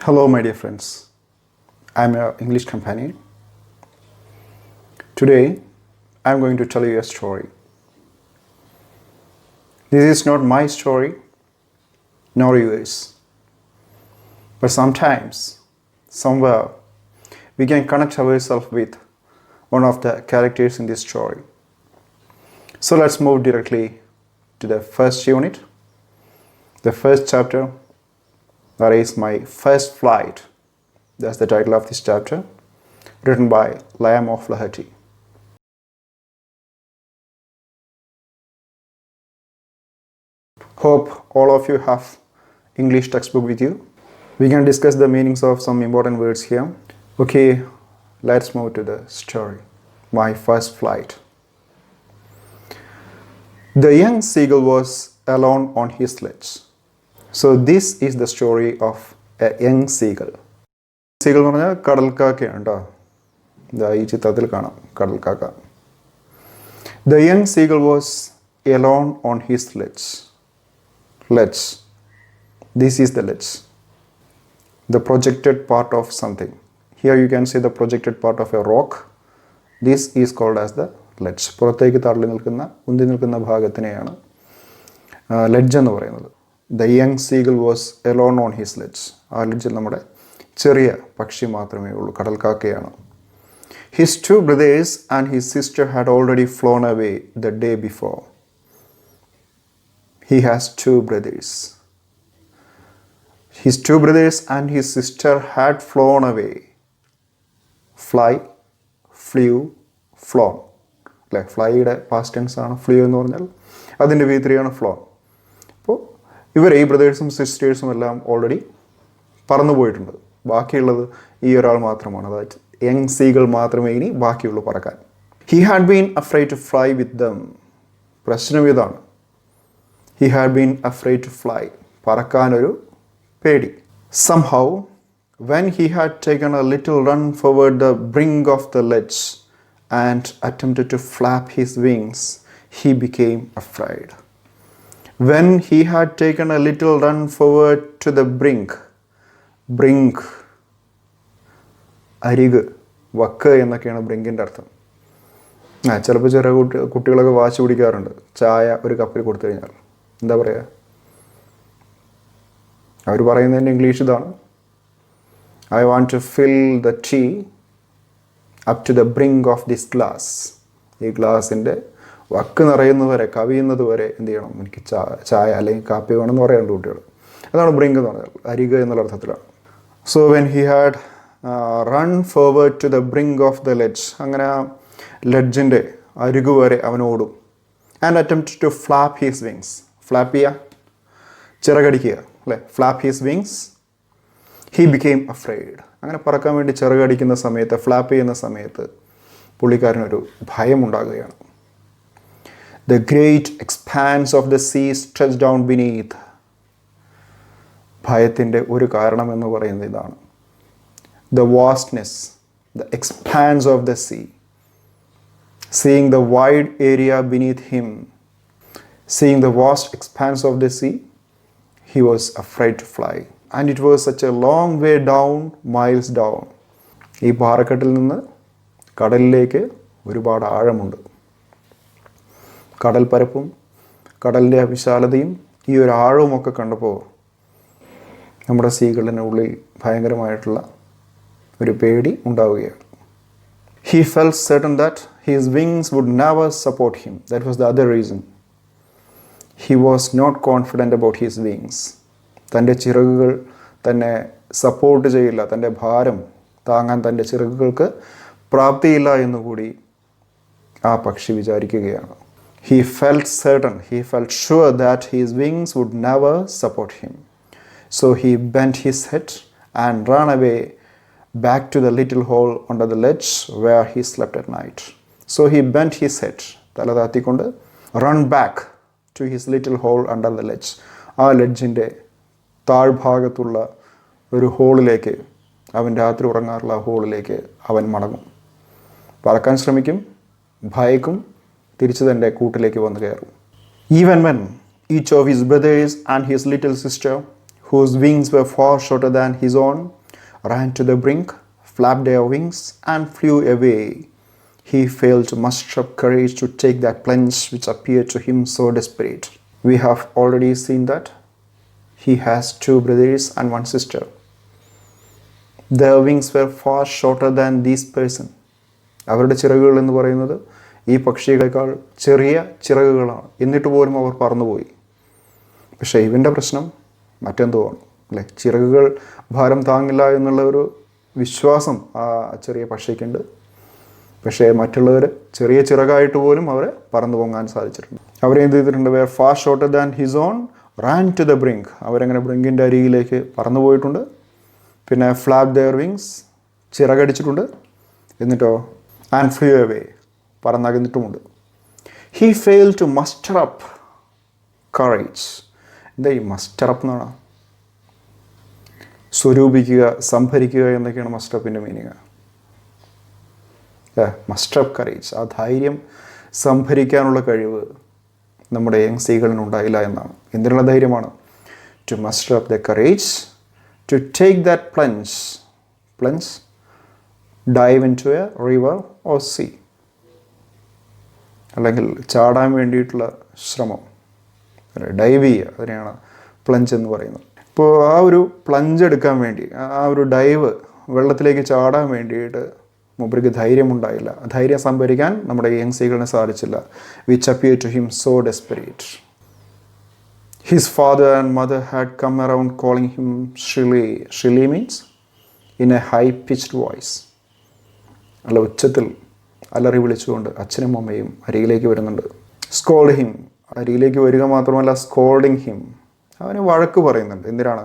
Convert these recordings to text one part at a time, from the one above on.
Hello, my dear friends. I'm your English companion. Today, I'm going to tell you a story. This is not my story, nor yours. But sometimes, somewhere, we can connect ourselves with one of the characters in this story. So let's move directly to the first unit, the first chapter. That is my first flight. That's the title of this chapter, written by Flaherty. Hope all of you have English textbook with you. We can discuss the meanings of some important words here. Okay, let's move to the story. My first flight. The young seagull was alone on his sledge. So this is the story of a young seagull. Seagull എന്ന് പറഞ്ഞാൽ കടൽക്കാക്കയാണ് കേട്ടോ. ഇതാ ഈ ചിത്രത്തിൽ കാണാം കടൽക്കാക്ക. The young seagull was alone on his ledge. Ledge. This is the ledge. The projected part of something. Here you can see the projected part of a rock. This is called as the ledge. പുറത്തേക്ക് തള്ളി നിൽക്കുന്ന ഉന്തി നിൽക്കുന്ന ഭാഗത്തിനെയാണ് ledge എന്ന് പറയുന്നത്. The young seagull was alone on his ledge. ആ ലെഡ്ജിൽ നമ്മുടെ ചെറിയ പക്ഷി മാത്രമേ ഉള്ളൂ, കടൽക്കാക്കയാണ്. His two brothers and his sister had already flown away the day before. He has two brothers. His two brothers and his sister had flown away. Fly, flew, flown. Like flyയുടെ past tense ആണ് flew എന്ന് പറഞ്ഞാൽ അതിൻ്റെ V3 ആണ് flown. അപ്പോൾ ഇവരെ ഈ ബ്രദേഴ്സും സിസ്റ്റേഴ്സും എല്ലാം already പറന്നു പോയിട്ടുണ്ട്. ബാക്കിയുള്ളത് ഈ ഒരാൾ മാത്രമാണ്, അതായത് യങ് സീഗൾ മാത്രമേ ഇനി ബാക്കിയുള്ളൂ പറക്കാൻ. He had been afraid to fly with them. പ്രശ്നം ഇതാണ്, he had been afraid to fly, പറക്കാനൊരു പേടി. Somehow when he had taken a little run forward the brink of the ledge and attempted to flap his wings, he became afraid. When he had taken a little run forward to the brink, അരിക്, വക്ക് എന്നൊക്കെയാണ് ബ്രിങ്കിൻ്റെ അർത്ഥം. ചിലപ്പോൾ ചെറിയ കുട്ടികളൊക്കെ വാശി പിടിക്കാറുണ്ട്, ചായ ഒരു കപ്പിൽ കൊടുത്തു കഴിഞ്ഞാൽ എന്താ പറയുക, അവർ പറയുന്നതിൻ്റെ ഇംഗ്ലീഷ് ഇതാണ്, I want to fill the tea up to the brink of this glass. ഈ ഗ്ലാസിൻ്റെ വക്ക് നിറയുന്നത് വരെ, കവിയുന്നത് വരെ എന്ത് ചെയ്യണം, എനിക്ക് ചായ അല്ലെങ്കിൽ കാപ്പി വേണമെന്ന് പറയാറുണ്ട് കുട്ടികൾ. അതാണ് ബ്രിങ്ക് എന്ന് പറഞ്ഞാൽ, അരിക് എന്നുള്ള അർത്ഥത്തിലാണ്. So when he had run forward to the brink of the ledge, അങ്ങനെ ആ ലെഡ്ജിൻ്റെ അരികു വരെ അവൻ ഓടും. And attempt to flap his wings, flap ചെയ്യുക, ചിറകടിക്കുക അല്ലേ, flap his wings. He became afraid. അങ്ങനെ പറക്കാൻ വേണ്ടി ചിറകടിക്കുന്ന സമയത്ത്, ഫ്ലാപ്പ് ചെയ്യുന്ന സമയത്ത് പുള്ളിക്കാരനൊരു ഭയം ഉണ്ടാകുകയാണ്. The great expanse of the sea stretched down beneath. ഭയത്തിൻ്റെ ഒരു കാരണം എന്ന് പറയുന്നത് ഇതാണ്. The vastness, the expanse of the sea. Seeing the wide area beneath him, seeing the vast expanse of the sea, he was afraid to fly. And it was such a long way down, miles down. ഈ പാറക്കെട്ടിൽ നിന്ന് കടലിലേക്ക് ഒരുപാട് ആഴമുണ്ട്. കടൽ പരപ്പും കടലിൻ്റെ വിശാലതയും ഈ ഒരു ആഴവുമൊക്കെ കണ്ടപ്പോൾ നമ്മുടെ സീഗളിൻ്റെ ഉള്ളിൽ ഭയങ്കരമായിട്ടുള്ള ഒരു പേടി ഉണ്ടാവുകയാണ്. He felt certain that his wings would never support him. That was the other reason. He was not confident about his wings. തൻ്റെ ചിറകുകൾ തന്നെ സപ്പോർട്ട് ചെയ്യില്ല, തൻ്റെ ഭാരം താങ്ങാൻ തൻ്റെ ചിറകുകൾക്ക് പ്രാപ്തിയില്ല എന്നുകൂടി ആ പക്ഷി വിചാരിക്കുകയാണ്. He felt certain, he felt sure that his wings would never support him. So he bent his head and ran away back to the little hole under the ledge where he slept at night. So he bent his head, തല താത്തിക്കൊണ്ട്, run back to his little hole under the ledge. ആ ലെഡ്ജിൻ്റെ താഴ്ഭാഗത്തുള്ള ഒരു ഹോളിലേക്ക്, അവൻ രാത്രി ഉറങ്ങാറുള്ള ഹോളിലേക്ക് അവൻ മടങ്ങും. പറക്കാൻ ശ്രമിക്കും, ഭയക്കും, തിരിച്ചു തൻ്റെ കൂട്ടിലേക്ക് വന്നു കയറും. Even when each of his brothers and his little sister, whose wings were far shorter than his own, ran to the brink, flapped their wings, and flew away. He failed to muster up courage to take that plunge which appeared to him so desperate. We have already seen that he has 2 brothers and 1 sister. Their wings were far shorter than this person. അവരുടെ ചിറകുകൾ എന്ന് പറയുന്നത് ഈ പക്ഷികളെക്കാൾ ചെറിയ ചിറകുകളാണ്. എന്നിട്ട് പോലും അവർ പറന്നുപോയി. പക്ഷേ ഇവൻ്റെ പ്രശ്നം മറ്റെന്തോ ആണ് അല്ലേ. ചിറകുകൾ ഭാരം താങ്ങില്ല എന്നുള്ള ഒരു വിശ്വാസം ആ ചെറിയ പക്ഷിക്കുണ്ട്. പക്ഷേ മറ്റുള്ളവർ ചെറിയ ചിറകായിട്ട് പോലും അവരെ പറന്നു പോകാൻ സാധിച്ചിട്ടുണ്ട്. അവരെ എന്ത് ചെയ്തിട്ടുണ്ട്? Were far shorter than his own ran to the brink. അവരങ്ങനെ ബ്രിങ്കിൻ്റെ അരികിലേക്ക് പറന്നു പോയിട്ടുണ്ട്. പിന്നെ ഫ്ലാപ്പ് ദെയർ വിങ്സ്, ചിറകടിച്ചിട്ടുണ്ട്. എന്നിട്ടോ ആൻഡ് ഫ്ലൂ അവേ, പറന്നകന്നിട്ടുമുണ്ട്. He fail to muster up courage. എന്താ ഈ മസ്റ്റർ അപ്പ് എന്നാണ്? സ്വരൂപിക്കുക, സംഭരിക്കുക എന്നൊക്കെയാണ് മസ്റ്റർ അപ്പിൻ്റെ മീനിങ്. മസ്റ്റർ അപ്പ് കറേജ്, ആ ധൈര്യം സംഭരിക്കാനുള്ള കഴിവ് നമ്മുടെ യങ്സികളിനുണ്ടായില്ല എന്നാണ്. എന്തിനുള്ള ധൈര്യമാണ്? To muster up the courage to take that plunge dive into a river or sea. അല്ലെങ്കിൽ ചാടാൻ വേണ്ടിയിട്ടുള്ള ശ്രമം, ഡൈവ് ചെയ്യുക, അതിനെയാണ് പ്ലഞ്ച് എന്ന് പറയുന്നത്. ഇപ്പോൾ ആ ഒരു പ്ലഞ്ച് എടുക്കാൻ വേണ്ടി, ആ ഒരു ഡൈവ്, വെള്ളത്തിലേക്ക് ചാടാൻ വേണ്ടിയിട്ട് മൂപ്പർക്ക് ധൈര്യമുണ്ടായില്ല. ധൈര്യം സംഭരിക്കാൻ നമ്മുടെ യങ്സികളിന് സാധിച്ചില്ല. Which appear to him so desperate. His father and mother had come around calling him shrilly. Shrilly means in a high pitched voice. നല്ല ഉച്ചത്തിൽ അലറി വിളിച്ചുകൊണ്ട് അച്ഛനും അമ്മയും അരികിലേക്ക് വരുന്നുണ്ട്. സ്കോൾഡ് ഹിം, അരികിലേക്ക് വരിക മാത്രമല്ല സ്കോൾഡിങ് ഹിം, അവന് വഴക്ക് പറയുന്നുണ്ട്. എന്തിനാണ്?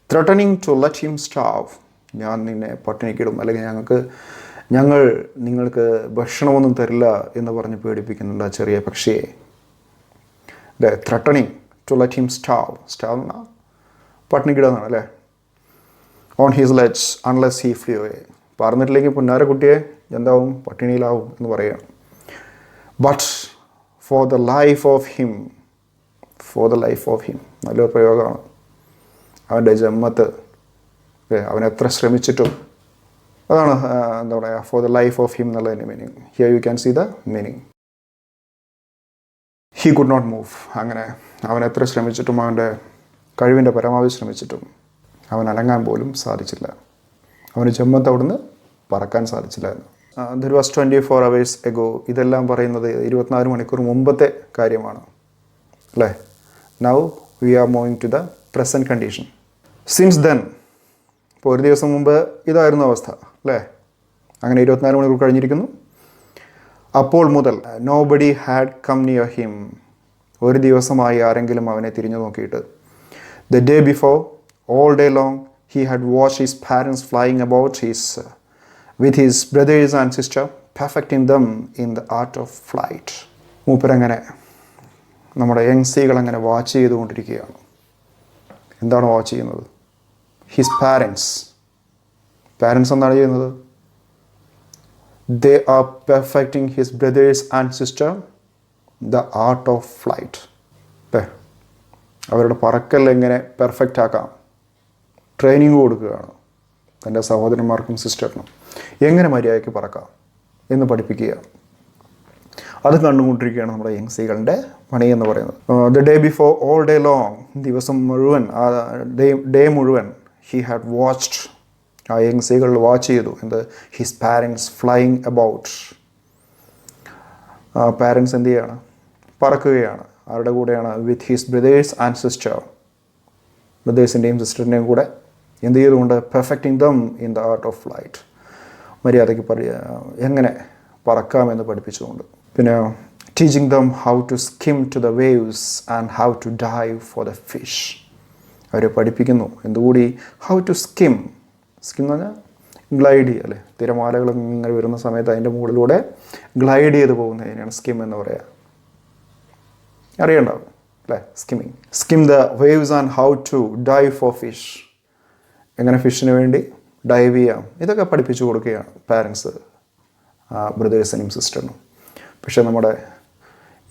Threatening to let him starve. ഞാൻ നിന്നെ പട്ടിണിക്കിടും, അല്ലെങ്കിൽ ഞങ്ങൾ നിങ്ങൾക്ക് ഭക്ഷണമൊന്നും തരില്ല എന്ന് പറഞ്ഞ് പേടിപ്പിക്കുന്നുണ്ട് ആ ചെറിയ പക്ഷിയെ. Threatening to let him starve. Starve എന്നാ പട്ടിണിക്കിടുക എന്നാണ് അല്ലേ. On his ledge unless he flew away. പറന്നിട്ടില്ലെങ്കിൽ പുന്നാര കുട്ടിയെ എന്താവും? പട്ടിണിയിലാവും എന്ന് പറയുകയാണ്. But for the life of him, നല്ലൊരു പ്രയോഗമാണ്. അവൻ്റെ ജന്മത്ത് അവൻ എത്ര ശ്രമിച്ചിട്ടും, അതാണ് എന്താ പറയുക, for the life of him എന്നുള്ളതിൻ്റെ meaning. Here you can see the meaning. He could not move. അങ്ങനെ അവൻ എത്ര ശ്രമിച്ചിട്ടും, അവൻ്റെ കഴിവിൻ്റെ പരമാവധി ശ്രമിച്ചിട്ടും അവൻ അനങ്ങാൻ പോലും സാധിച്ചില്ല. അവന് ജന്മത്ത് അവിടുന്ന് പറക്കാൻ സാധിച്ചില്ലായിരുന്നു. There was 24 hours ago. ഇതെല്ലാം പറയുന്നത് 24 മണിക്കൂർ മുമ്പത്തെ കാര്യമാണ് അല്ലേ. Now we are moving to the present condition. Since then, ഇപ്പോൾ ഒരു ദിവസം മുമ്പ് ഇതായിരുന്നു അവസ്ഥ അല്ലേ. അങ്ങനെ 24 മണിക്കൂർ കഴിഞ്ഞിരിക്കുന്നു. അപ്പോൾ മുതൽ nobody had come near him. ഒരു ദിവസമായി ആരെങ്കിലും അവനെ തിരിഞ്ഞു നോക്കിയിട്ട്. The day before, all day long, he had watched his parents flying about with his brothers and sister, perfecting them in the art of flight. മൂപ്പരങ്ങനെ നമ്മുടെ യങ്സികൾ അങ്ങനെ വാച്ച് ചെയ്തുകൊണ്ടിരിക്കുകയാണ്. എന്താണ് വാച്ച് ചെയ്യുന്നത്? ഹിസ് പാരൻസ് എന്താണ് ചെയ്യുന്നത്? They are perfecting his brothers and sister the art of flight. അവരുടെ പറക്കൽ എങ്ങനെ പെർഫെക്റ്റ് ആക്കാം ട്രെയിനിങ് കൊടുക്കുകയാണ് തൻ്റെ സഹോദരന്മാർക്കും സിസ്റ്ററിനും. എങ്ങനെ മര്യാദയ്ക്ക് പറക്കാം എന്ന് പഠിപ്പിക്കുക. അത് കണ്ടുകൊണ്ടിരിക്കുകയാണ് നമ്മുടെ യങ്സികളുടെ പണി എന്ന് പറയുന്നത്. The day before, all day long, ദിവസം മുഴുവൻ, ഡേ മുഴുവൻ, ഹി ഹാഡ് വാച്ച്ഡ്, ആ യങ്സികൾ വാച്ച് ചെയ്തു. എന്ത്? His parents flying about. Parents എന്ത് ചെയ്യാണ്? പറക്കുകയാണ്. ആരുടെ കൂടെയാണ്? With his brothers and sister. ബ്രദേഴ്സിൻ്റെയും സിസ്റ്ററിൻ്റെയും കൂടെ എന്ത് ചെയ്തുകൊണ്ട്? Perfecting them in the art of flight. മര്യാദയ്ക്ക് എങ്ങനെ പറക്കാമെന്ന് പഠിപ്പിച്ചുകൊണ്ട്. പിന്നെ teaching them how to skim to the waves and how to dive for the fish. അവരെ പഠിപ്പിക്കുന്നു എന്തുകൂടി? ഹൗ ടു സ്കിം എന്ന് പറഞ്ഞാൽ ഗ്ലൈഡ് ചെയ്യുക അല്ലേ. തിരമാലകൾ ഇങ്ങനെ വരുന്ന സമയത്ത് അതിൻ്റെ മുകളിലൂടെ ഗ്ലൈഡ് ചെയ്ത് പോകുന്നതിനാണ് സ്കിം എന്ന് പറയുക. അറിയണ്ടാവും അല്ലേ? Skimming. Skim the waves and how to dive for fish. എങ്ങനെ ഫിഷിന് വേണ്ടി ഡൈവ് ചെയ്യാം, ഇതൊക്കെ പഠിപ്പിച്ചു കൊടുക്കുകയാണ് പാരൻസ് ബ്രദേഴ്സിനും സിസ്റ്ററിനും. പക്ഷേ നമ്മുടെ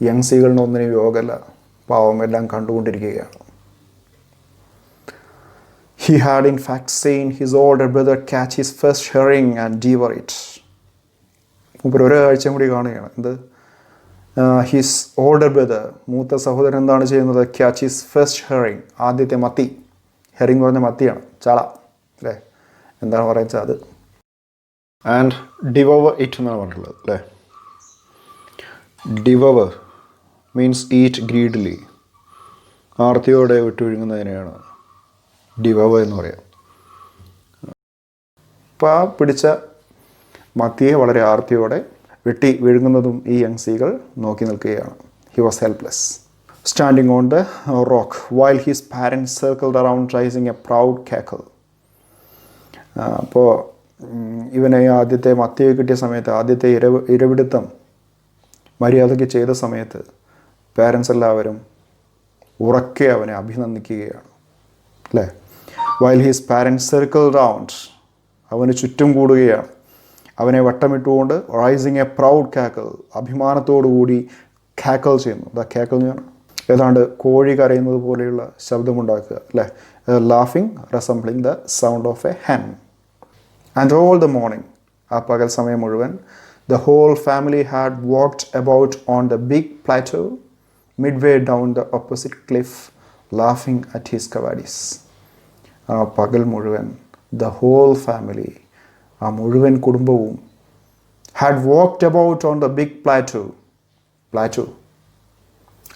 യങ്സികളിന് ഒന്നിനും യോഗമല്ല, പാവം എല്ലാം കണ്ടുകൊണ്ടിരിക്കുകയാണ്. He had in fact seen his older brother catch his first herring and devour it. മൂപ്പർ ഒരാഴ്ചയും കൂടി കാണുകയാണ് എന്ത് ഹിസ് ഓൾഡർ ബ്രദർ മൂത്ത സഹോദരൻ എന്താണ് ചെയ്യുന്നത് ക്യാച്ച് ഹിസ് ഫസ്റ്റ് ഹെറിങ് ആദ്യത്തെ മത്തി ഹെറിങ് പറഞ്ഞ മത്തിയാണ് ചാള അല്ലേ എന്താണ് പറയുക അത് ആൻഡ് ഡിവോവർ ഇറ്റ് എന്നാണ് പറഞ്ഞിട്ടുള്ളത് അല്ലേ ഡിവോവർ മീൻസ് ഈറ്റ് ഗ്രീഡ്ലി ആർത്തിയോടെ വിട്ടൊഴുകുന്നതിനെയാണ് ഡിവോവർ എന്ന് പറയാം അപ്പോൾ ആ പിടിച്ച മത്തിയെ വളരെ ആർത്തിയോടെ വെട്ടി വിഴുങ്ങുന്നതും ഈ യങ് സീകൾ നോക്കി നിൽക്കുകയാണ്. He was helpless standing on the rock while his parents circled around raising a proud cackle. അപ്പോൾ ഇവനെ ആദ്യത്തെ മത്തിയെ കിട്ടിയ സമയത്ത് ആദ്യത്തെ ഇരവിടുത്തം മര്യാദയ്ക്ക് ചെയ്ത സമയത്ത് പാരൻസ് എല്ലാവരും ഉറക്കെ അവനെ അഭിനന്ദിക്കുകയാണ് അല്ലേ. While his parents circle round അവന് ചുറ്റും കൂടുകയാണ്, അവനെ വട്ടമിട്ടുകൊണ്ട് റൈസിങ് എ പ്രൗഡ് കാക്കിൾ അഭിമാനത്തോടുകൂടി കാക്കിൾ ചെയ്യുന്നു. ദ കാക്കിൾ എന്ന് പറഞ്ഞാൽ ഏതാണ്ട് കോഴി കരയുന്നത് പോലെയുള്ള ശബ്ദമുണ്ടാക്കുക അല്ലേ. ലാഫിങ് resembling the sound of a hen. And all the morning ആ പകൽ സമയം മുഴുവൻ the whole family had walked about on the big plateau midway down the opposite cliff laughing at his cowardice. ആ പകൽ മുഴുവൻ the whole family ആ മുഴുവൻ കുടുംബവും had walked about on the big plateau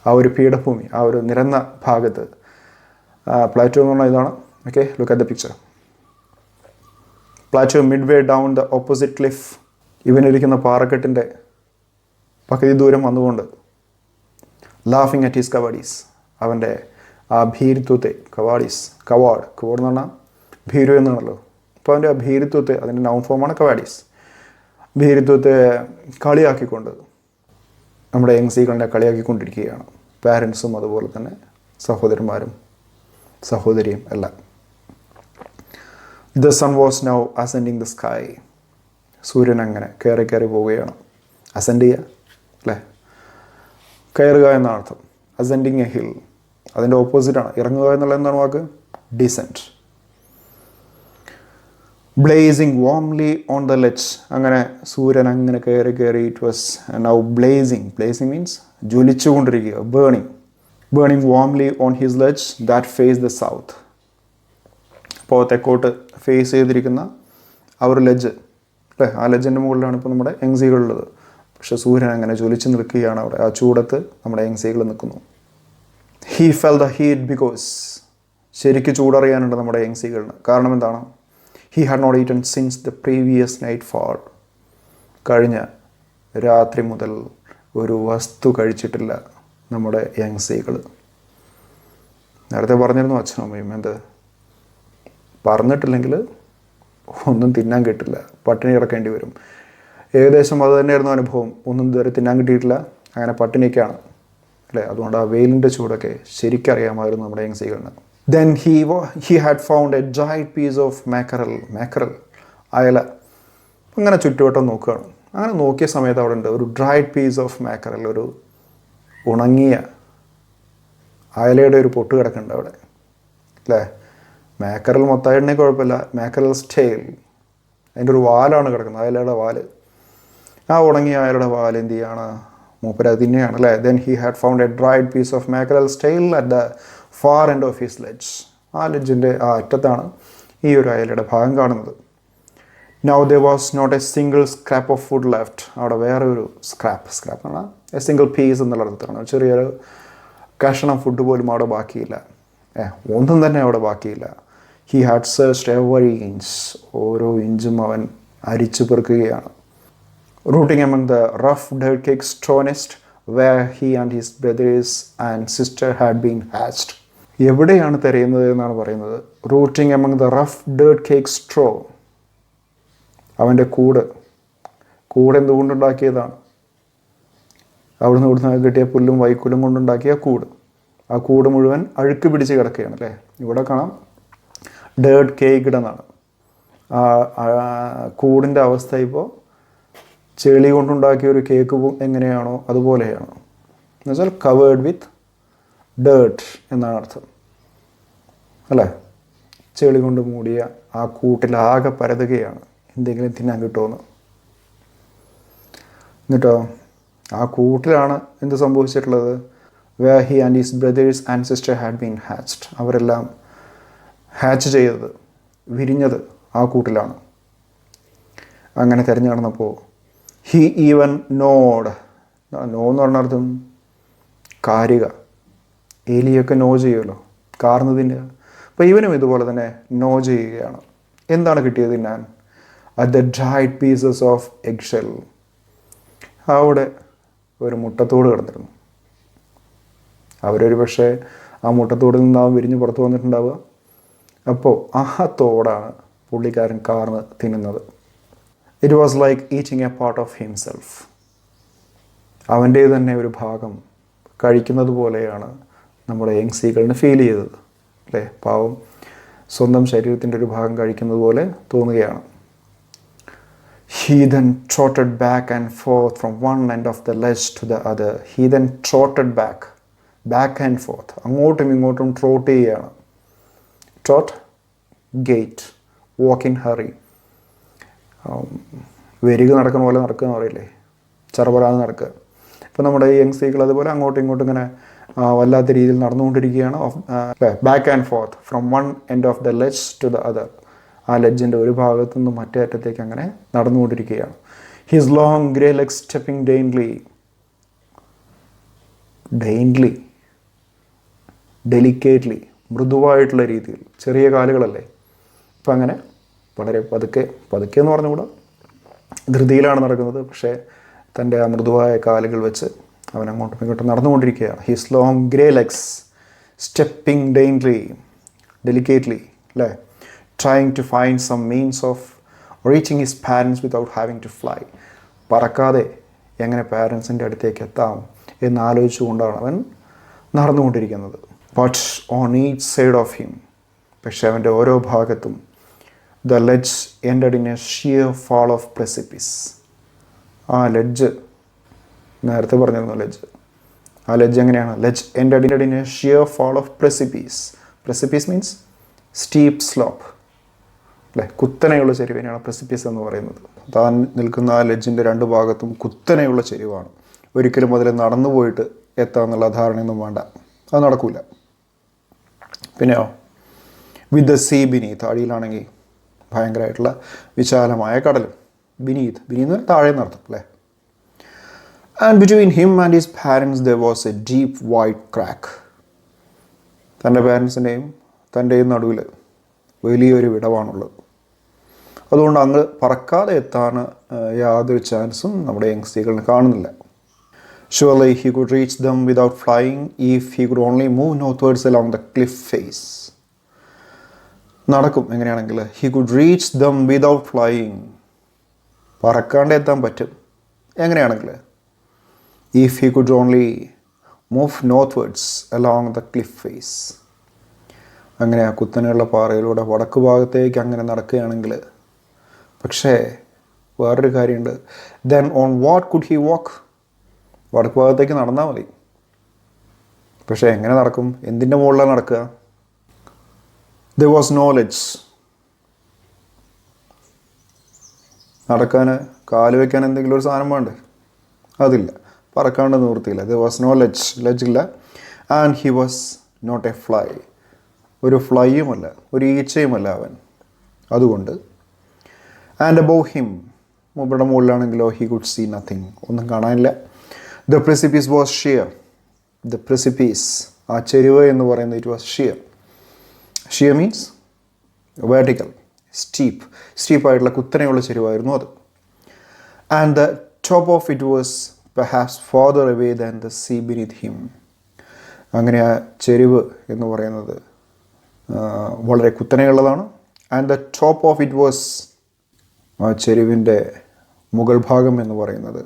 ആ ഒരു പീഠഭൂമി ആ ഒരു നിരന്ന ഭാഗത്ത് plateau എന്ന് പറഞ്ഞാൽ ഇതാണ്. Okay, look at the picture. Plateau midway down the opposite cliff. ഇവനിരിക്കുന്ന പാറക്കെട്ടിൻ്റെ പകുതി ദൂരം വന്നുകൊണ്ട് ലാഫിങ് അറ്റ് ഹിസ് കവാഡീസ് അവൻ്റെ ആ ഭീരുത്വത്തെ കവാഡ് എന്ന് പറഞ്ഞാൽ ഭീരു എന്നാണല്ലോ. അപ്പോൾ അവൻ്റെ ആ ഭീരുത്വത്തെ അതിൻ്റെ നൗൺ ഫോമാണ് കവാഡീസ്. ഭീരുത്വത്തെ കളിയാക്കിക്കൊണ്ട് നമ്മുടെ യങ് സീകളിനെ കളിയാക്കിക്കൊണ്ടിരിക്കുകയാണ്. പാരൻസും അതുപോലെ തന്നെ സഹോദരന്മാരും സഹോദരിയും എല്ലാം. The sun was now ascending the sky. സൂര്യൻ അങ്ങനെ കയറി പോവുകയാണ്. അസെൻഡ് ചെയ്യുക അല്ലേ, കയറുക എന്നാണ് അർത്ഥം. അസെൻഡിങ് എ ഹിൽ അതിൻ്റെ ഓപ്പോസിറ്റാണ് ഇറങ്ങുക എന്നുള്ള എന്താണ് വാക്ക് descent. Blazing warmly on the ledge അങ്ങനെ സൂര്യൻ അങ്ങനെ കയറി it was now blazing means ജ്വലിച്ചുകൊണ്ടിരിക്കുക. Burning warmly on his ledge that face the south. അപ്പോൾ തെക്കോട്ട് ഫേസ് ചെയ്തിരിക്കുന്ന ആ ഒരു ലെഡ്ജ് അല്ലേ, ആ ലെഡ്ജിൻ്റെ മുകളിലാണ് ഇപ്പോൾ നമ്മുടെ യങ്സികളുള്ളത്. പക്ഷെ സൂര്യൻ അങ്ങനെ ജ്വലിച്ച് നിൽക്കുകയാണ് അവിടെ. ആ ചൂടത്ത് നമ്മുടെ യങ്സികൾ നിൽക്കുന്നു. He felt the heat because ശരിക്കും ചൂടറിയാനുണ്ട് നമ്മുടെ യങ്സികളിന്. കാരണം എന്താണ്? He had not eaten since the previous nightfall. കഴിഞ്ഞ രാത്രി മുതൽ ഒരു വസ്തു കഴിച്ചിട്ടില്ല നമ്മുടെ യങ്സികൾ. നേരത്തെ പറഞ്ഞിരുന്നു അച്ഛനും അമ്മയും എന്ത് പറഞ്ഞിട്ടില്ലെങ്കിൽ ഒന്നും തിന്നാൻ കിട്ടില്ല, പട്ടിണി കിടക്കേണ്ടി വരും. ഏകദേശം അത് തന്നെയായിരുന്നു അനുഭവം. ഒന്നും ഇതുവരെ തിന്നാൻ കിട്ടിയിട്ടില്ല, അങ്ങനെ പട്ടിണിക്കാണ് അല്ലേ. അതുകൊണ്ട് ആ വെയിലിൻ്റെ ചൂടൊക്കെ ശരിക്കറിയാമായിരുന്നു നമ്മുടെ യങ്സികളിന്. Then he had found a dried piece of mackerel അയല. അങ്ങനെ ചുറ്റുവട്ടം നോക്കുകയാണ്. അങ്ങനെ നോക്കിയ സമയത്ത് അവിടെ ഉണ്ട് ഒരു ഡ്രൈഡ് പീസ് ഓഫ് മാക്കറൽ, ഒരു ഉണങ്ങിയ അയലയുടെ ഒരു പൊട്ട് കിടക്കുന്നുണ്ട് അവിടെ അല്ലേ. മാക്കറൽ മൊത്തമായിട്ടുണ്ടെങ്കിൽ കുഴപ്പമില്ല, മാക്കറൽ സ്റ്റൈൽ അതിൻ്റെ ഒരു വാലാണ് കിടക്കുന്നത്, അയലയുടെ വാല്. ആ ഉണങ്ങിയ അയലയുടെ വാല് എന്ത് ചെയ്യാണ് മൂപ്പര തിന്നെയാണ് അല്ലേ. Then he had found a dried piece of mackerel tail at the far end of his ledge. ആ ലെഡ്ജിൻ്റെ ആ അറ്റത്താണ് ഈ ഒരു അയലയുടെ ഭാഗം കാണുന്നത്. Now there was not a single scrap of food left. അവിടെ വേറെ ഒരു സ്ക്രാപ്പ് എന്ന് പറഞ്ഞാൽ എ സിംഗിൾ പീസ് എന്നുള്ള അർത്ഥമാണ്. ചെറിയൊരു കഷണം ഫുഡ് പോലും അവിടെ ബാക്കിയില്ല, ഒന്നും തന്നെ അവിടെ ബാക്കിയില്ല. He had searched every inch. ഓരോ ഇഞ്ചും അവൻ അരിച്ചു പെറുക്കുകയാണ്. Rooting among the rough dirt cake straw nest where he and his brothers and sister had been hatched. എവിടെയാണ് തിരയുന്നത് എന്നാണ് പറയുന്നത്. Rooting among the rough dirt cake straw. അവൻ്റെ കൂട് എന്തുകൊണ്ടുണ്ടാക്കിയതാണ്? ഇവിടുന്ന് കിട്ടിയ പുല്ലും വൈക്കോലും കൊണ്ടുണ്ടാക്കിയ കൂട്. ആ കൂട് മുഴുവൻ അഴുക്ക് പിടിച്ച് കിടക്കുകയാണ് അല്ലേ. ഇവിടെ കാണാം ഡേർട്ട് കേക്ക്ഡ് എന്നാണ്. കൂടിൻ്റെ അവസ്ഥ ഇപ്പോൾ ചെളി കൊണ്ടുണ്ടാക്കിയ ഒരു കേക്ക് എങ്ങനെയാണോ അതുപോലെയാണ്. എന്നുവെച്ചാൽ കവേർഡ് വിത്ത് ഡേർട്ട് എന്നാണ് അർത്ഥം അല്ലേ. ചെളി കൊണ്ട് മൂടിയ ആ കൂട്ടിലാകെ പരതുകയാണ്, എന്തെങ്കിലും തിന്നാൻ കിട്ടുമെന്ന്. എന്നിട്ടോ ആ കൂട്ടിലാണ് എന്ത് സംഭവിച്ചിട്ടുള്ളത്? where he and his brothers and sister had been hatched. അവരെല്ലാം ഹാച്ച് ചെയ്തത്, വിരിഞ്ഞത് ആ കൂട്ടിലാണ്. അങ്ങനെ തിരഞ്ഞു നടന്നപ്പോൾ ഹി ഈവൻ നോഡ്, നോ എന്ന് പറഞ്ഞ അർത്ഥം കാരിക. എലിയൊക്കെ നോ ചെയ്യുമല്ലോ, കാർന്ന് തിന്നുക. അപ്പോൾ ഇവനും ഇതുപോലെ തന്നെ നോ ചെയ്യുകയാണ്. എന്താണ് കിട്ടിയത് തിന്നാൻ? At the dried pieces of egg shell. അവിടെ ഒരു മുട്ടത്തോട് കിടന്നിരുന്നു. അവരൊരു പക്ഷേ ആ മുട്ടത്തോടിൽ നിന്നാവും വിരിഞ്ഞ് പുറത്ത് വന്നിട്ടുണ്ടാവുക. അപ്പോൾ ആ തോടാണ് പുള്ളിക്കാരൻ കാർന്ന് തിന്നുന്നത്. It was like eating A part of himself. അവൻ്റെ തന്നെ ഒരു ഭാഗം കഴിക്കുന്നത് പോലെയാണ് നമ്മുടെ യങ് സീകളിന് ഫീൽ ചെയ്തത്, അല്ലേ? പാവം സ്വന്തം ശരീരത്തിൻ്റെ ഒരു ഭാഗം കഴിക്കുന്നത് പോലെ തോന്നുകയാണ്. He then trotted back and forth from one end of the ledge to the other. He then trotted back and forth. അങ്ങോട്ടും ഇങ്ങോട്ടും ട്രോട്ട് ചെയ്യുകയാണ്. Trot, gate, walk in hurry. വരിക നടക്കുന്ന പോലെ നടക്കുക എന്ന് പറയില്ലേ, ചെറുപറാതെ നടക്കുക. ഇപ്പോൾ നമ്മുടെ ഈ യങ് സ്ത്രീകൾ അതുപോലെ അങ്ങോട്ടും ഇങ്ങോട്ടും ഇങ്ങനെ വല്ലാത്ത രീതിയിൽ നടന്നുകൊണ്ടിരിക്കുകയാണ്. Back and forth from one end of the ledge to the other. ആ ലെഡ്ജിൻ്റെ ഒരു ഭാഗത്തു നിന്ന് മറ്റേ അറ്റത്തേക്ക് അങ്ങനെ നടന്നുകൊണ്ടിരിക്കുകയാണ്. His long grey leg stepping delicately, മൃദുവായിട്ടുള്ള രീതിയിൽ. ചെറിയ കാലുകളല്ലേ, ഇപ്പം അങ്ങനെ വളരെ പതുക്കെ എന്ന് പറഞ്ഞുകൂടാ, ധൃതിയിലാണ് നടക്കുന്നത്. പക്ഷേ തൻ്റെ ആ മൃദുവായ കാലുകൾ വെച്ച് അവൻ അങ്ങോട്ടും ഇങ്ങോട്ടും നടന്നുകൊണ്ടിരിക്കുകയാണ്. His long grey legs stepping delicately, അല്ലേ? trying to find some means of reaching his parents without having to fly. പറക്കാതെ എങ്ങനെ പാരൻസിൻ്റെ അടുത്തേക്ക് എത്താം എന്നാലോചിച്ചുകൊണ്ടാണ് അവൻ നടന്നുകൊണ്ടിരിക്കുന്നത്. But on each side of him, പക്ഷെ അവൻ്റെ ഓരോ ഭാഗത്തും the ledge ended in a sheer fall of precipice. ആ ലെഡ്ജ് നേരത്തെ പറഞ്ഞിരുന്നു, ആ ലെഡ്ജ് എങ്ങനെയാണ്? Ledge ended in a sheer fall of precipice. Precipice means steep slope, അല്ലേ? കുത്തനെയുള്ള ചെരുവിനെയാണ് പ്രെസിപ്പീസ് എന്ന് പറയുന്നത്. താൻ നിൽക്കുന്ന ആ ലെഡ്ജിൻ്റെ രണ്ട് ഭാഗത്തും കുത്തനെയുള്ള ചെരുവാണ്. ഒരിക്കലും അതിൽ നടന്നു പോയിട്ട് എത്താമെന്നുള്ള ധാരണയൊന്നും വേണ്ട, അത് നടക്കില്ല. പിന്നെയോ വിത്ത് ദ സീ ബിനീത്ത്, അടിയിലാണെങ്കിൽ ഭയങ്കരമായിട്ടുള്ള വിശാലമായ കടലും. ബിനീത്ത് താഴെ നടത്തും, അല്ലേ? And between him and his parents there was A deep wide crack. തൻ്റെ പാരൻസിൻ്റെയും തൻ്റെയും നടുവിൽ വലിയൊരു വിടവാണുള്ളത്. അതുകൊണ്ട് അങ്ങ് പറക്കാതെ എത്താൻ യാതൊരു ചാൻസും നമ്മുടെ യങ്സ്റ്റീകളിന് കാണുന്നില്ല. Surely he could reach them without flying if he could only move northwards along the cliff face. നടക്കും എങ്ങനെയാണെങ്കിൽ he could reach them without flying. പറക്കാണ്ട് എത്താൻ പറ്റും എങ്ങനെയാണെങ്കിൽ if he could only move northwards along the cliff face. അങ്ങനെ ആ കുത്തനെയുള്ള പാറയിലൂടെ വടക്ക് ഭാഗത്തേക്ക് അങ്ങനെ നടക്കുകയാണെങ്കിൽ. പക്ഷേ വേറൊരു കാര്യമുണ്ട്. Then on what could he വാക്ക്? വടക്ക് ഭാഗത്തേക്ക് നടന്നാൽ മതി. പക്ഷേ എങ്ങനെ നടക്കും? എന്തിൻ്റെ മുകളിലാണ് നടക്കുക? There was no ledge. നടക്കാൻ കാല് വയ്ക്കാൻ എന്തെങ്കിലും ഒരു സാധനം വേണ്ടേ? അതില്ല. പറക്കാണ്ട് നിവൃത്തിയില്ല. ദെർ വാസ് നോ ലെഡ്ജ് ഇല്ല. And he was not a fly. ഒരു ഫ്ലൈയുമല്ല, ഒരു ഈച്ചയുമല്ല അവൻ. അതുകൊണ്ട് ആൻഡ് അബവ് ഹിം, മൂപ്പരുടെ മുകളിലാണെങ്കിലോ ഹി കുഡ് സീ നത്തിങ്, ഒന്നും കാണാനില്ല. The precipice was sheer. The precipice, ആ ചെരുവ് എന്ന് പറയുന്നത് it was sheer means vertical, സ്റ്റീപ്പായിട്ടുള്ള കുത്തനെയുള്ള ചെരുവായിരുന്നു അത്. And the top of it was perhaps farther away than the sea beneath him. അങ്ങനെ ആ ചെരുവ് എന്ന് പറയുന്നത് വളരെ കുത്തനെയുള്ളതാണ്. And the top of it was, ആ ചെരുവിൻ്റെ മുകൾ ഭാഗം എന്ന് പറയുന്നത്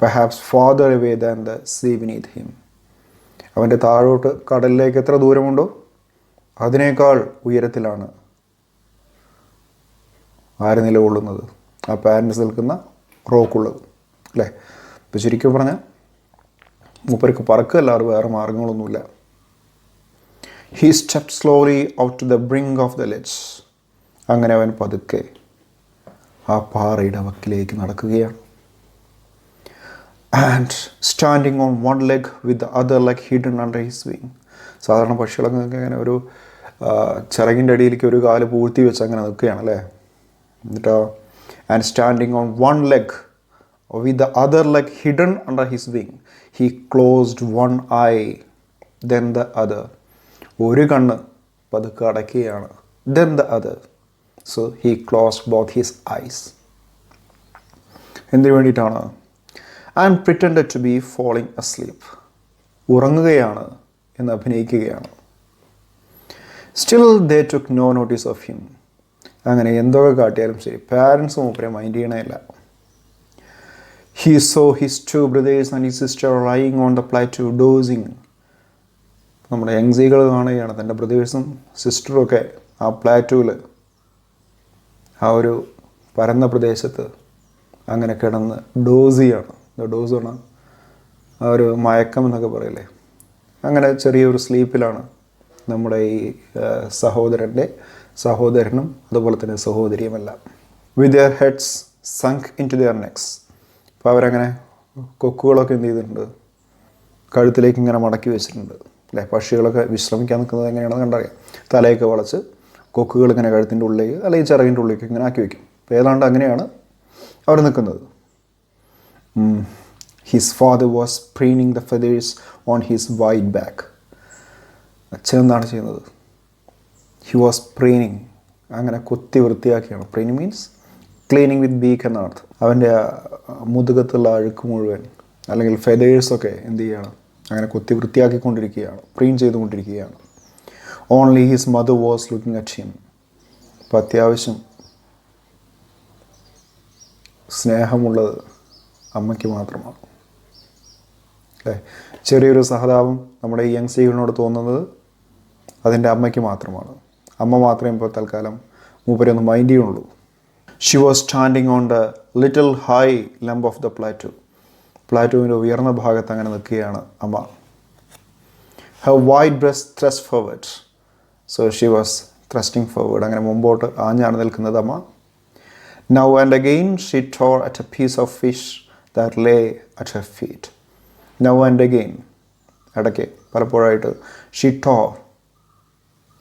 perhaps farther away than the sea beneath him. അവൻ്റെ താഴോട്ട് കടലിലേക്ക് എത്ര ദൂരമുണ്ടോ അതിനേക്കാൾ ഉയരത്തിലാണ് ആര് നിലകൊള്ളുന്നത്? ആ പാരൻസ് നിൽക്കുന്ന റോക്കുള്ളത്, അല്ലേ? ഇപ്പോൾ ശരിക്കും പറഞ്ഞാൽ മൂപ്പർക്ക് പറക്കല്ലാതെ വേറെ മാർഗങ്ങളൊന്നുമില്ല. He stepped slowly out to the brink of the ledge. അങ്ങനെ അവൻ പതുക്കെ ആ പാറയുടെ വക്കിലേക്ക് നടക്കുകയാണ്. And standing on one leg with the other leg hidden under his wing. സാധാരണ പക്ഷികളൊക്കെ അങ്ങനെ ഒരു ചിറകിൻ്റെ അടിയിലേക്ക് ഒരു കാല് പൂഴ്ത്തി വെച്ച് അങ്ങനെ നിൽക്കുകയാണ് അല്ലേ. എന്നിട്ടോ and standing on one leg with the other leg hidden under his wing, he closed one eye, then the other. ഒരു കണ്ണ് പതുക്കെ അടയ്ക്കുകയാണ്. Then the other. So he closed both his eyes. എന്തിനു വേണ്ടിയിട്ടാണ്? And pretended to be falling asleep. ഉറങ്ങുകയാണ് എന്ന് അഭിനയിക്കുകയാണ്. Still they took no notice of him. അങ്ങനെ എന്തൊക്കെ കാട്ടിയാലും ശരി പാരൻസ് മൂപ്പരെ mind ചെയ്യണമില്ല. He saw his two brothers and his sister lying on the plateau dozing. നമ്മുടെ യങ്സികൾ കാണുകയാണ് തൻ്റെ ബ്രദേഴ്സും സിസ്റ്ററും ഒക്കെ ആ പ്ലാറ്റൂവിൽ ആ ഒരു പരന്ന പ്രദേശത്ത് അങ്ങനെ കിടന്ന് ഡോസിയാണ്. ഡോസ് ആണ് ആ ഒരു മയക്കം എന്നൊക്കെ പറയില്ലേ. അങ്ങനെ ചെറിയൊരു സ്ലീപ്പിലാണ് നമ്മുടെ ഈ സഹോദരനും അതുപോലെ തന്നെ സഹോദരിയുമെല്ലാം. With their heads sunk into their necks. അപ്പോൾ അവരങ്ങനെ കൊക്കുകളൊക്കെ എന്ത് ചെയ്തിട്ടുണ്ട്, കഴുത്തിലേക്ക് ഇങ്ങനെ മടക്കി വെച്ചിട്ടുണ്ട് അല്ലേ. പക്ഷികളൊക്കെ വിശ്രമിക്കാൻ നിൽക്കുന്നത് എങ്ങനെയാണെന്ന് കണ്ടറിയാം. തലയൊക്കെ വളച്ച് കൊക്കുകൾ ഇങ്ങനെ കഴുത്തിൻ്റെ ഉള്ളിലേക്ക് അല്ലെങ്കിൽ ചിറകിൻ്റെ ഉള്ളിലേക്ക് ഇങ്ങനെ ആക്കി വയ്ക്കും. അപ്പോൾ ഏതാണ്ട് അങ്ങനെയാണ് അവർ നിൽക്കുന്നത്. His father was preening the feathers on his wide back. അച്ഛൻ എന്താണ് ചെയ്യുന്നത്? ഹി വാസ് preening, അങ്ങനെ കൊത്തി വൃത്തിയാക്കിയാണ്. preening മീൻസ് ക്ലീനിങ് വിത്ത് ബീക്ക് എന്നാണ് അർത്ഥം. അവൻ്റെ മുതുകത്തുള്ള അഴുക്ക് മുഴുവൻ അല്ലെങ്കിൽ ഫെതേഴ്സൊക്കെ എന്ത് ചെയ്യുകയാണ്, അങ്ങനെ കൊത്തി വൃത്തിയാക്കിക്കൊണ്ടിരിക്കുകയാണ്, പ്രീൻ ചെയ്തുകൊണ്ടിരിക്കുകയാണ്. Only his mother was looking at him. അപ്പോൾ അത്യാവശ്യം സ്നേഹമുള്ളത് അമ്മയ്ക്ക് മാത്രമാണ് അല്ലേ. ചെറിയൊരു സഹതാപം നമ്മുടെ ഈ യങ്സികളോട് തോന്നുന്നത് അതിൻ്റെ അമ്മയ്ക്ക് മാത്രമാണ്. അമ്മ മാത്രമേ ഇപ്പോൾ തൽക്കാലം മൂപ്പരെ ഒന്ന് മൈൻഡ് ചെയ്യുള്ളൂ. She was standing on the little high lump of the plateau. പ്ലാറ്റോവിൻ്റെ ഉയർന്ന ഭാഗത്ത് അങ്ങനെ നിൽക്കുകയാണ് അമ്മ. Her wide breast thrust forward. So she was thrusting forward. അങ്ങനെ മുമ്പോട്ട് ആഞ്ഞാണ് നിൽക്കുന്നത് അമ്മ. Now and again she tore at a piece of fish that lay at her feet. Now and again, ഇടയ്ക്ക് പലപ്പോഴായിട്ട് she tore,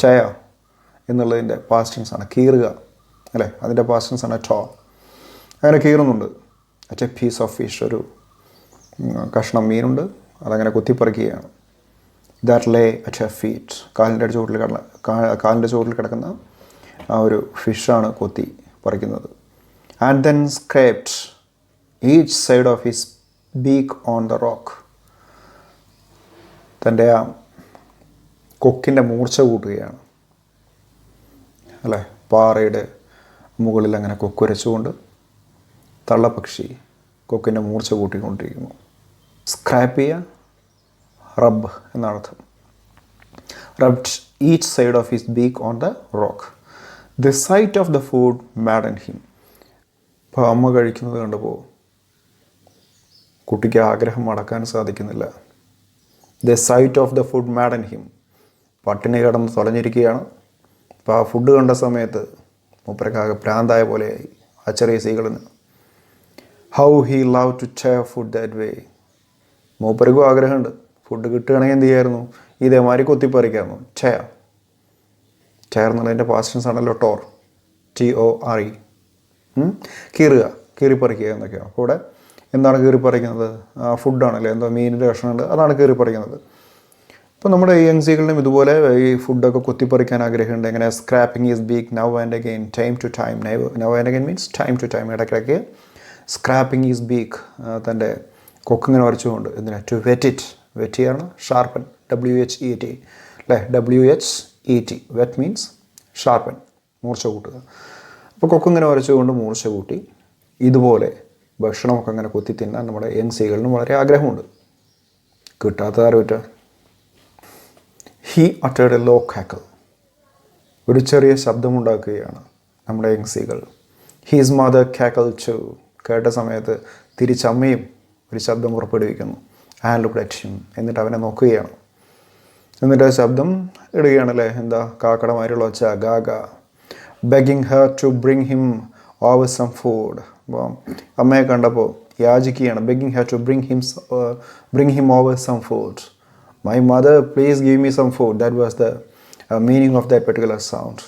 tear എന്നുള്ളതിൻ്റെ past tense ആണ്, കീറുക അല്ലേ. അതിൻ്റെ പാസ്റ്റ് ടെൻസ് ആണ് ടോർ. അങ്ങനെ കീറുന്നുണ്ട്. At a piece of fish, ഒരു കഷ്ണം മീനുണ്ട്, അതങ്ങനെ കുത്തിപ്പറിക്കുകയാണ്. That lay at a feet, കാലിൻ്റെ ചുവട്ടിൽ കിടക്കുന്ന ആ ഒരു ഫിഷാണ് കൊത്തി പറിക്കുന്നത്. And then scraped each side of his beak on the rock. തൻ്റെ ആ കൊക്കിൻ്റെ മൂർച്ച കൂട്ടുകയാണ് അല്ലേ. പാറയുടെ മുകളിൽ അങ്ങനെ കൊക്കുരച്ചുകൊണ്ട് തള്ളപ്പക്ഷി കൊക്കിൻ്റെ മൂർച്ച കൂട്ടിക്കൊണ്ടിരിക്കുന്നു. സ്ക്രാപ്പ് ചെയ്യുക, റബ്ബ് എന്നർത്ഥം. Rubbed each side of his beak on the rock. The sight of the food maddened him. ഇപ്പോൾ അമ്മ കഴിക്കുന്നത് കണ്ടപ്പോൾ കുട്ടിക്ക് ആഗ്രഹം അടക്കാൻ സാധിക്കുന്നില്ല. The sight of the food maddened him. പട്ടിണി കിടന്ന് തൊലഞ്ഞിരിക്കുകയാണ്. അപ്പോൾ ആ ഫുഡ് കണ്ട സമയത്ത് മൂപ്പരക്കാകെ പ്രാന്തായ പോലെയായി ആ ചെറിയ സീകളിന്. How he love to tear food that way. മൂപ്പരക്കും ആഗ്രഹമുണ്ട്, ഫുഡ് കിട്ടുകയാണെങ്കിൽ എന്ത് ചെയ്യായിരുന്നു, ഇതേമാതിരി കൊത്തിപ്പറിക്കായിരുന്നു. ടേർ എന്നുള്ളതിൻ്റെ പാസ്റ്റ് ടെൻസ് ആണല്ലോ ടോർ, TORE. കീറുക, കീറിപ്പറിക്കുക എന്നൊക്കെയാണ്. അപ്പോൾ ഇവിടെ എന്താണ് കീറിപ്പറിക്കുന്നത്? ഫുഡാണല്ലേ, എന്തോ മീനിൻ്റെ കഷ്ണമുണ്ട്, അതാണ് കീറിപ്പറിക്കുന്നത്. അപ്പോൾ നമ്മുടെ ഈ യങ്സികളിലും ഇതുപോലെ ഈ ഫുഡൊക്കെ കൊത്തിപ്പറിക്കാൻ ആഗ്രഹമുണ്ട്. എങ്ങനെ? Scraping his beak now and again, time to time. Now and again means time to time, ഇടയ്ക്കിടയ്ക്ക്. സ്ക്രാപ്പിംഗ് ഈസ് ബീക്ക്, തൻ്റെ കൊക്കിങ്ങനെ വരച്ചുകൊണ്ട്. എന്തിനാ? To whet it. വെറ്റ് ചെയ്യാണ് ഷാർപ്പൻ, WHET അല്ലേ, WHET. വെറ്റ് മീൻസ് ഷാർപ്പൻ, മൂർച്ച കൂട്ടുക. അപ്പോൾ കൊക്കിങ്ങനെ വരച്ചുകൊണ്ട് മൂർച്ച കൂട്ടി ഇതുപോലെ ഭക്ഷണമൊക്കെ അങ്ങനെ കൊത്തി തിന്നാൻ നമ്മുടെ യങ്സികളിനും വളരെ ആഗ്രഹമുണ്ട്. കിട്ടാത്ത ആരും പറ്റുക. He uttered a low cackle. ഒരു ചെറിയ ശബ്ദമുണ്ടാക്കുകയാണ് നമ്മുടെ യങ്സികൾ. His mother cackle too. കേട്ട സമയത്ത് തിരിച്ചമ്മയും ഒരു ശബ്ദം പുറപ്പെടുവിക്കുന്നു. And looked at him. എന്നിട്ട് അവനെ നോക്കുകയാണ്. എന്നിട്ട് ശബ്ദം ഇടുകയാണല്ലേ, എന്താ കാക്കടമാരുള്ള ഒച്ച, ഗാഗ. Begging her to bring him over some food. അപ്പോൾ അമ്മയെ കണ്ടപ്പോൾ യാചിക്കുകയാണ്. Begging her to bring him over some food. My mother please give me some food. That was the meaning of that particular sound.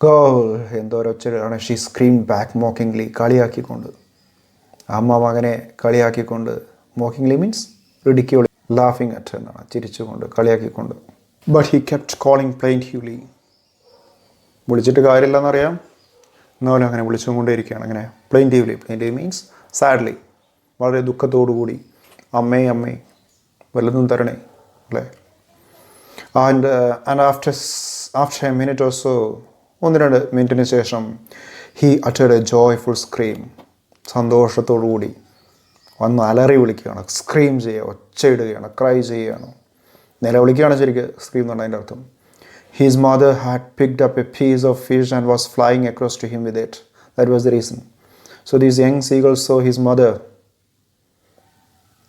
ഗേൾ എന്തോരൊച്ചയാണ്. She scream back mockingly, കളിയാക്കിക്കൊണ്ട്. അമ്മ മകനെ കളിയാക്കിക്കൊണ്ട്. മോക്കിംഗ്ലി means റിഡിക്യൂളി, ലാഫിങ് at എന്നാണ്, ചിരിച്ചുകൊണ്ട്, കളിയാക്കിക്കൊണ്ട്. But he kept calling plaintively. വിളിച്ചിട്ട് കാര്യമില്ലെന്നറിയാം, എന്നാലും അങ്ങനെ വിളിച്ചുകൊണ്ടേയിരിക്കുകയാണ്. അങ്ങനെ പ്ലെയിൻറ്റീവ്ലി. പ്ലെയിൻറ്റീവ് മീൻസ് സാഡ്ലി, വളരെ ദുഃഖത്തോടു കൂടി. അമ്മേ അമ്മേ വല്ലതും തരണേ അല്ലേ. And after A minute or so, 1-2 മിനിറ്റിന് ശേഷം, ഹി അറ്റേർഡ് എ ജോയ്ഫുൾ സ്ക്രീം. സന്തോഷത്തോടു കൂടി വന്ന് അലറി വിളിക്കുകയാണ്, സ്ക്രീം ചെയ്യുക, ഒച്ചയിടുകയാണ്, ക്രൈ ചെയ്യുകയാണ്, നിലവിളിക്കുകയാണ് ശരിക്കും സ്ക്രീം എന്ന് പറഞ്ഞതിൻ്റെ അർത്ഥം. His mother had picked up a piece of fish and was flying across to him with it. That was the reason. So these young seagulls saw his mother.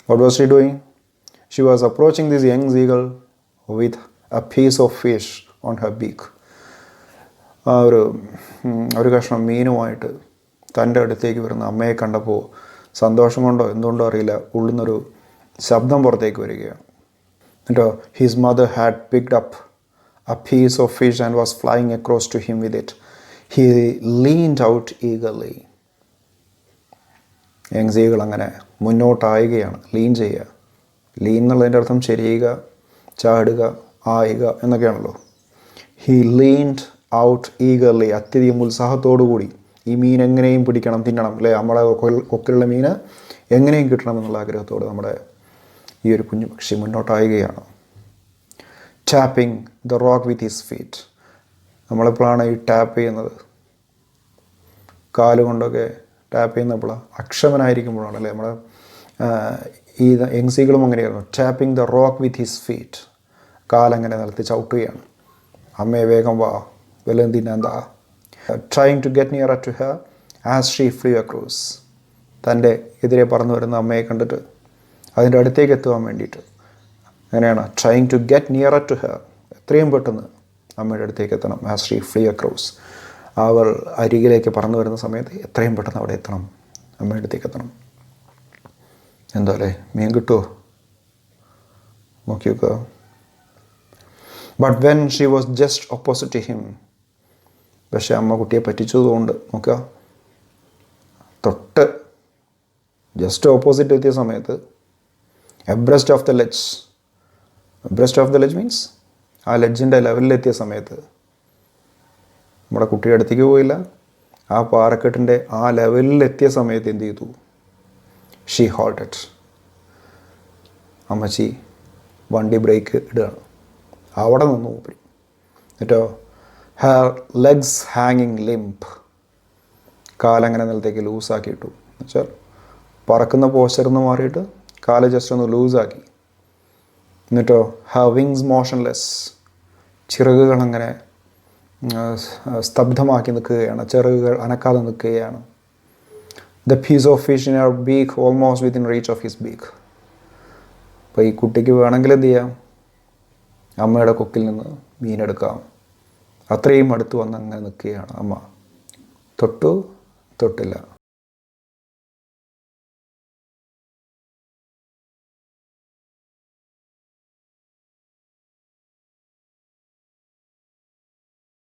What was she doing? She was approaching this young seagull with a piece of fish on her beak. ഒരു കഷ്ണം മീനുമായിട്ട് തൻ്റെ അടുത്തേക്ക് വരുന്ന അമ്മയെ കണ്ടപ്പോൾ സന്തോഷം കൊണ്ടോ എന്തുകൊണ്ടോ അറിയില്ല, ഉള്ളുന്നൊരു ശബ്ദം പുറത്തേക്ക് വരികയാണ്. എന്നിട്ടോ his mother had picked up a piece of fish and was flying across to him with it. He leaned out eagerly. Young seagull അങ്ങനെ മുന്നോട്ടായുകയാണ്. ലീൻ ചെയ്യുക. ലീൻ എന്നുള്ളതിൻ്റെ അർത്ഥം ചെരിയുക, ചാടുക, ആയുക എന്നൊക്കെയാണല്ലോ. ഹി ലീൻഡ് ഔട്ട് ഈഗർലി, അത്യധികം ഉത്സാഹത്തോടു കൂടി. ഈ മീൻ എങ്ങനെയും പിടിക്കണം, തിന്നണം അല്ലേ, നമ്മളെ കൊക്കിലുള്ള മീന് എങ്ങനെയും കിട്ടണം എന്നുള്ള ആഗ്രഹത്തോട് നമ്മുടെ ഈ ഒരു കുഞ്ഞു പക്ഷി മുന്നോട്ടായുകയാണ്. Tapping the rock with his feet. നമ്മളെപ്പോഴാണ് ഈ ടാപ്പ് ചെയ്യുന്നത്? കാലുകൊണ്ടൊക്കെ ടാപ്പ് ചെയ്യുന്നപ്പോഴാണ്, അക്ഷമനായിരിക്കുമ്പോഴാണ് അല്ലേ. നമ്മൾ ഈ യങ് സീഗളും അങ്ങനെയായിരുന്നു. Tapping the rock with his feet. കാലങ്ങനെ നിലത്ത് ചവിട്ടുകയാണ്. അമ്മയെ വേഗം വാ, വല്ലതും തിന്നാന്താ. Trying to get nearer to her as she flea across. തൻ്റെ എതിരെ പറന്നു വരുന്ന അമ്മയെ കണ്ടിട്ട് അതിൻ്റെ അടുത്തേക്ക് എത്തുവാൻ വേണ്ടിയിട്ട് അങ്ങനെയാണ്. Trying to get nearer to her, എത്രയും പെട്ടെന്ന് അമ്മയുടെ അടുത്തേക്ക് എത്തണം. ആസ് ഷീ ഫ്ലീ അക്രോസ്, അവർ അരികിലേക്ക് പറന്നു വരുന്ന സമയത്ത് എത്രയും പെട്ടെന്ന് അവിടെ എത്തണം, അമ്മയുടെ അടുത്തേക്ക് എത്തണം. എന്താ അല്ലേ, മീൻ കിട്ടുമോ നോക്കി നോക്കുക. But when she was just opposite to him. പക്ഷെ അമ്മ കുട്ടിയെ പറ്റിച്ചതുകൊണ്ട് നോക്കുക, തൊട്ട് ജസ്റ്റ് ഓപ്പോസിറ്റ് എത്തിയ സമയത്ത് abreast of the ledge. Abreast of the ledge means ആ ലെഡ്ജിൻ്റെ ലെവലിലെത്തിയ സമയത്ത് നമ്മുടെ കുട്ടിയുടെ അടുത്തേക്ക് പോയില്ല, ആ പാറക്കെട്ടിൻ്റെ ആ ലെവലിലെത്തിയ സമയത്ത് എന്ത് ചെയ്തു? She halted. അമ്മച്ചി വണ്ടി ബ്രേക്ക് ഇടുകയാണ്. അവിടെ നിന്ന് പോയി. എന്നിട്ടോ ഹെർ ലെഗ്സ് ഹാങ്ങിങ് ലിംപ്. കാലങ്ങനെ നിലത്തേക്ക് ലൂസാക്കിയിട്ടു. എന്നുവെച്ചാൽ പറക്കുന്ന പോസ്റ്ററിൽ നിന്ന് മാറിയിട്ട് കാല് ജസ്റ്റ് ഒന്ന് ലൂസാക്കി. എന്നിട്ടോ ഹെർ വിങ്സ് മോഷൻലെസ്. ചിറകുകൾ അങ്ങനെ സ്തബ്ധമാക്കി നിൽക്കുകയാണ്, ചിറകുകൾ അനക്കാതെ നിൽക്കുകയാണ്. The piece of fish in her beak almost within reach of his beak. അപ്പോൾ ഈ കുട്ടിക്ക് വേണമെങ്കിൽ എന്ത് ചെയ്യാം? അമ്മയുടെ കൊക്കിൽ നിന്ന് മീനെടുക്കാം. അത്രയും അടുത്ത് വന്ന് അങ്ങനെ നിൽക്കുകയാണ് അമ്മ. തൊട്ടില്ല.